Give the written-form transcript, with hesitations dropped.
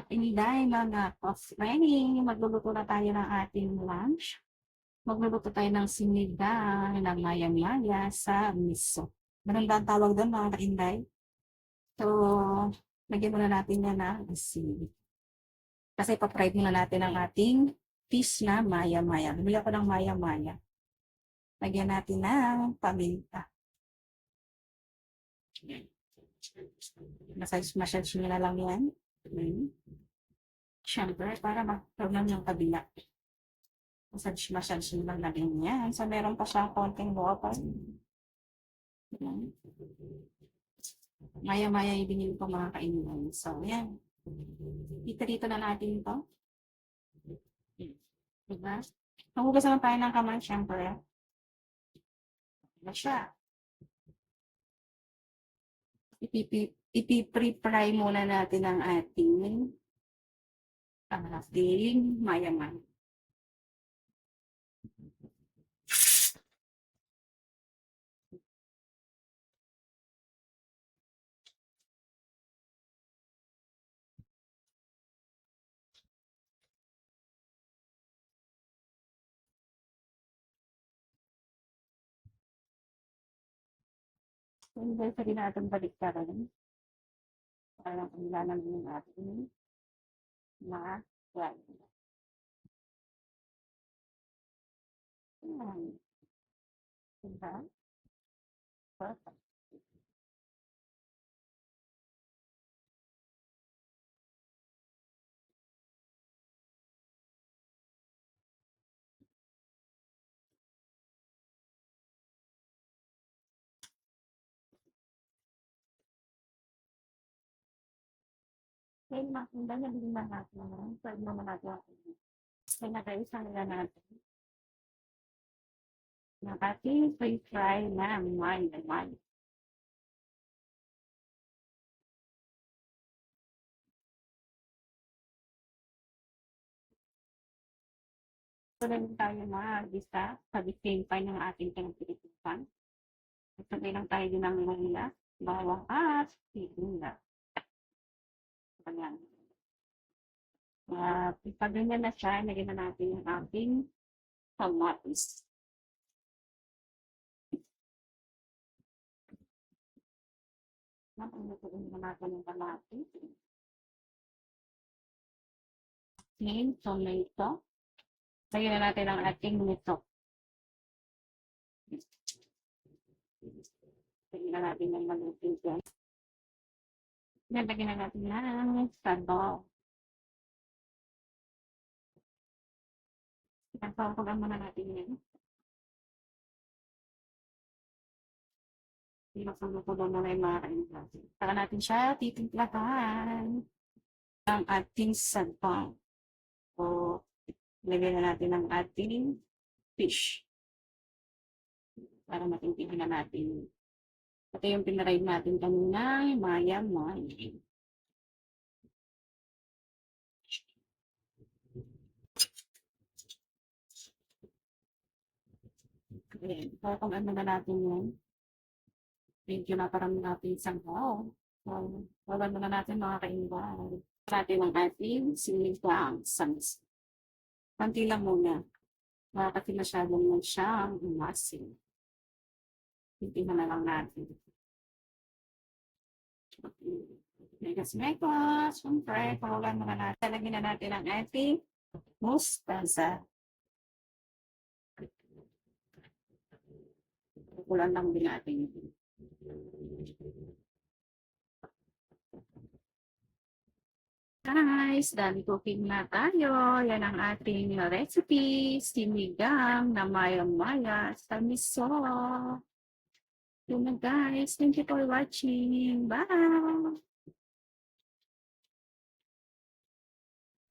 Inday, mga ka-friend, magluluto na tayo ng ating lunch. Magluluto tayo ng sinigang na maya-maya sa miso. Ganun ba ang tawag doon, mga ka-inday? So, lagyan muna natin yan ng asin. Kasi pa-fry muna natin ang ating fish na maya-maya. Bumili ako ng maya-maya. Lagyan natin ng paminta. Massage nyo na lang yan. Siyempre, para magkaroon yung kabila. Massage nyo lang na din yan. So, meron pa siyang konting water. Yan. Maya-maya yung binili ko mga kainan. So, yan. Itarito na natin ito. Diba? Magugas naman tayo ng kamay, siyempre. Diba siya? Ipi-pre-fry muna natin ang ating maya-maya. So, dahil sa natin baliktaran, parang kailangan yung ating mga fry. Ayan. Diba? Perfect. Kaya makunda na din na natin. Pwede mo natin. Kaya nag-aisa nila natin. Nakati fry na maya-maya. So, lang tayo mag-isa sa same time ng ating pinagpilitan. Sabay lang tayo din ng mula, bawang at sibuyas. Ayan. Pag ganyan na siya, lagyan na natin yung ating kamatis. Napalutuin na natin yung kamatis. Ngayon, tomato. Lagyan na natin ang ating nito. Lagyan na natin ng malutin dyan. Lagyan na natin ng sabaw. Pagpapagan muna natin yan. Pinapulutulo muna yung mga kainin natin. Saka natin siya titimplahan ang ating sabaw. So, lagyan na natin ang ating fish. Para matintihan na natin. Ito yung pinarive natin kanina, maya-maya. Okay, kung ano na natin yan. Medyo na parang natin isang wow. So, wawan muna natin mga kainbay. Natin ang ating sinigang sans. Panti lang muna. Kasi masyadong lang siyang umasin. Tintihan na lang natin. Megas-megas. Siyempre, pawagan muna natin. Talagyan na natin ang ating mustasa. Kukulan lang din natin. Guys, dami cooking na tayo. Yan ang ating recipe. Sinigang na maya-maya sa miso. Yun na guys. Thank you for watching. Bye!